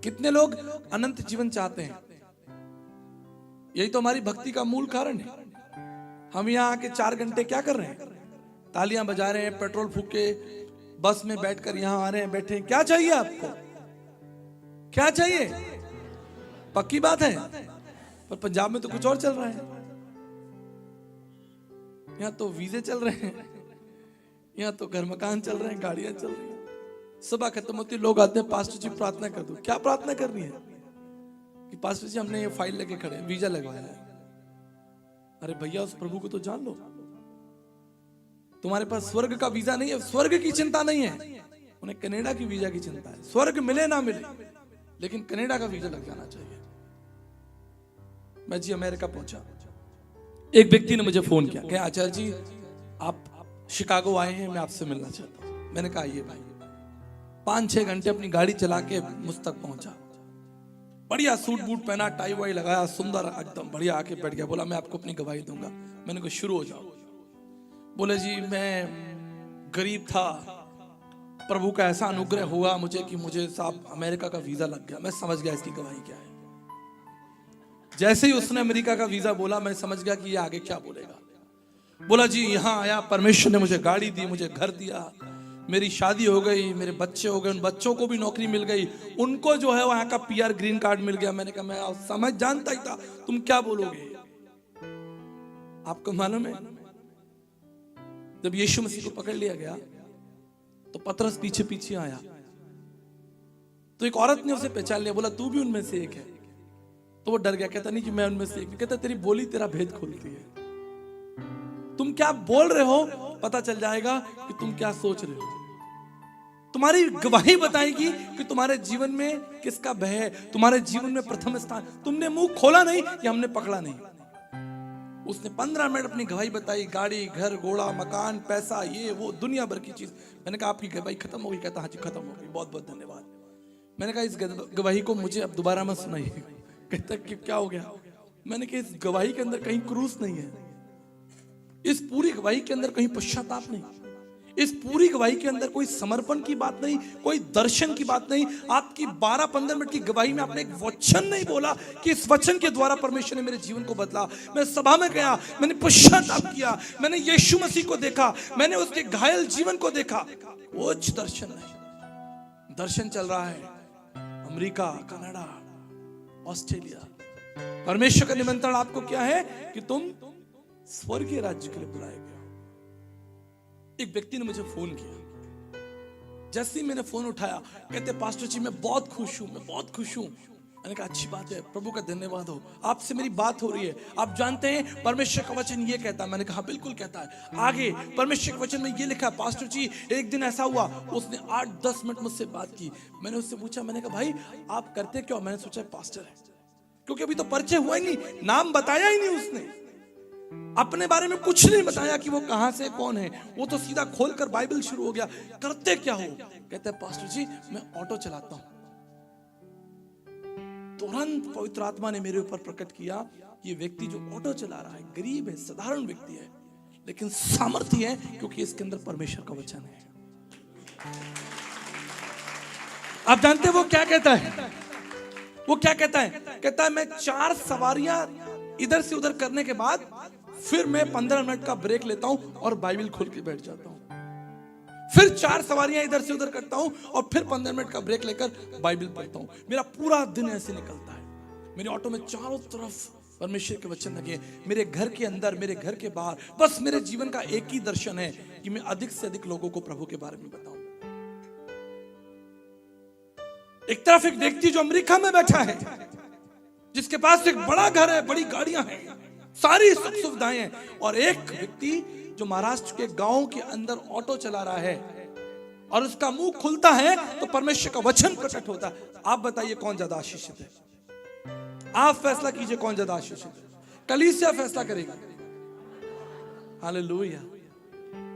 कितने लोग अनंत जीवन चाहते हैं? यही तो हमारी भक्ति का मूल कारण है। हम यहाँ आके 4 घंटे क्या कर रहे हैं? तालियां बजा रहे हैं, पेट्रोल फूक के बस में बैठकर यहाँ आ रहे हैं, बैठे हैं। क्या चाहिए आपको? क्या चाहिए? पक्की बात है। पर पंजाब में तो कुछ और चल रहा है। यहाँ तो वीजे चल रहे हैं, यहाँ तो घर मकान चल रहे हैं, गाड़ियां चल रही हैं। सुबह खत्म होती है, लोग आते हैं, पास्टर जी प्रार्थना कर दो। क्या प्रार्थना करनी है? कि पास्टर जी हमने ये फाइल लेके खड़े हैं, वीजा लगवाया है। अरे भैया, उस प्रभु को तो जान लो। तुम्हारे पास स्वर्ग का वीजा नहीं है, स्वर्ग की चिंता नहीं है, उन्हें कनाडा की वीजा की चिंता है। स्वर्ग मिले ना मिले, लेकिन कनाडा का वीजा लग जाना चाहिए। मैं जी अमेरिका पहुंचा, एक व्यक्ति ने मुझे फोन किया, कहा आचार्य जी आप शिकागो आए हैं, मैं आपसे मिलना चाहता हूं। मैंने कहा आइए भाई। 5-6 घंटे अपनी गाड़ी चला के मुझ तक पहुंचा, बढ़िया सूट बूट पहना, टाई वाई लगाया, सुंदर एकदम बढ़िया, आके बैठ गया। बोला मैं आपको अपनी गवाही दूंगा। मैंने कहा शुरू हो जाओ। बोले जी मैं गरीब था, प्रभु का ऐसा अनुग्रह हुआ मुझे कि मुझे साहब अमेरिका का वीजा लग गया। मैं समझ गया इसकी गवाही क्या है। जैसे ही उसने अमेरिका का वीजा बोला, मैं समझ गया कि ये आगे क्या बोलेगा। बोला जी यहाँ आया, परमेश्वर ने मुझे गाड़ी दी, मुझे घर दिया, मेरी शादी हो गई, मेरे बच्चे हो गए, उन बच्चों को भी नौकरी मिल गई, उनको जो है वहां का पीआर ग्रीन कार्ड मिल गया। मैंने कहा मैं समझ जानता ही था तुम क्या बोलोगे। आपको मालूम है जब यीशु मसीह को पकड़ लिया गया तो पतरस पीछे पीछे आया, तो एक औरत ने उसे पहचान लिया। बोला तू भी उनमें से एक है? तो वो डर गया, कहता नहीं कि मैं उनमें से एक। कहता तेरी बोली तेरा भेद खोलती है, तुम क्या बोल रहे हो पता चल जाएगा कि तुम क्या सोच रहे हो। तुम्हारी गवाही बताएगी कि तुम्हारे जीवन में किसका भय है, तुम्हारे जीवन में प्रथम स्थान। तुमने मुंह खोला नहीं कि हमने पकड़ा नहीं। उसने 15 मिनट अपनी गवाही बताई, गाड़ी, घर, घोड़ा, मकान, पैसा, ये वो दुनिया भर की चीज। मैंने कहा आपकी गवाही खत्म हो गई? कहता हाँ जी खत्म हो गई, बहुत बहुत धन्यवाद। मैंने कहा इस गवाही को मुझे अब दोबारा मत सुनाइए। कहता कि क्या हो गया? मैंने कहा इस गवाही के अंदर कहीं क्रूस नहीं है, इस पूरी गवाही के अंदर कहीं पश्चाताप नहीं, इस पूरी गवाही के अंदर कोई समर्पण की बात नहीं, कोई दर्शन की बात नहीं। आपकी 12-15 मिनट की गवाही में आपने एक वचन नहीं बोला कि इस वचन के द्वारा परमेश्वर ने मेरे जीवन को बदला। मैं सभा में गया, मैंने पश्चाताप किया, मैंने यीशु मसीह को देखा, मैंने उसके घायल जीवन को देखा। कुछ दर्शन नहीं। दर्शन चल रहा है अमेरिका, कनाडा, ऑस्ट्रेलिया। परमेश्वर का निमंत्रण आपको क्या है कि तुम स्वर्गीय राज्य के लिए बुलाए गए हो। एक व्यक्ति ने मुझे फोन किया, जैसे ही मैंने फोन उठाया कहते पास्टर जी मैं बहुत खुश हूं, मैं बहुत खुश हूं। मैंने कहा अच्छी बात है, प्रभु का धन्यवाद हो, आपसे मेरी बात हो रही है। आप जानते हैं परमेश्वर का वचन ये कहता है। मैंने कहा बिल्कुल कहता है। आगे परमेश्वर के वचन में ये लिखा है पास्टर जी एक दिन ऐसा हुआ। उसने 8-10 मिनट मुझसे बात की। मैंने उससे पूछा, मैंने कहा भाई आप करते क्यों? मैंने सोचा पास्टर है, क्योंकि अभी तो परिचय हुआ ही नहीं, नाम बताया ही नहीं उसने, अपने बारे में कुछ नहीं बताया कि वो कहां से कौन है। वो तो सीधा खोलकर बाइबल शुरू हो गया। करते क्या हो? कहते हैं पास्टर जी मैं ऑटो चलाता हूं। तुरंत पवित्र आत्मा ने मेरे ऊपर प्रकट किया, ये व्यक्ति जो ऑटो चला रहा है गरीब है, साधारण व्यक्ति है, लेकिन सामर्थ्य है क्योंकि इसके अंदर परमेश्वर का वचन है। आप जानते हैं वो क्या कहता है? वो क्या कहता है? कहता है मैं 4 सवारियां इधर से उधर करने के बाद फिर मैं 15 मिनट का ब्रेक लेता हूं और बाइबल खोल के बैठ जाता हूं। फिर 4 सवारियां इधर से उधर करता हूं और फिर 15 मिनट का ब्रेक लेकर बाइबल पढ़ता हूं। मेरा पूरा दिन ऐसे निकलता है। मेरे ऑटो में चारों तरफ परमेश्वर के वचन लगे, मेरे घर के अंदर, मेरे घर के बाहर। बस मेरे जीवन का एक ही दर्शन है कि मैं अधिक से अधिक लोगों को प्रभु के बारे में बताऊं। एक तरफ एक व्यक्ति जो अमेरिका में बैठा है, जिसके पास एक बड़ा घर है, बड़ी गाड़ियां हैं, सारी सुख सुविधाएं हैं, और एक व्यक्ति जो महाराष्ट्र के गांव के अंदर ऑटो चला रहा है और उसका मुंह खुलता है तो परमेश्वर का वचन प्रकट होता है। आप बताइए कौन ज्यादा आशीषित है? आप फैसला कीजिए कौन ज्यादा आशीषित है। कलीसिया फैसला करेगी। हालेलुया।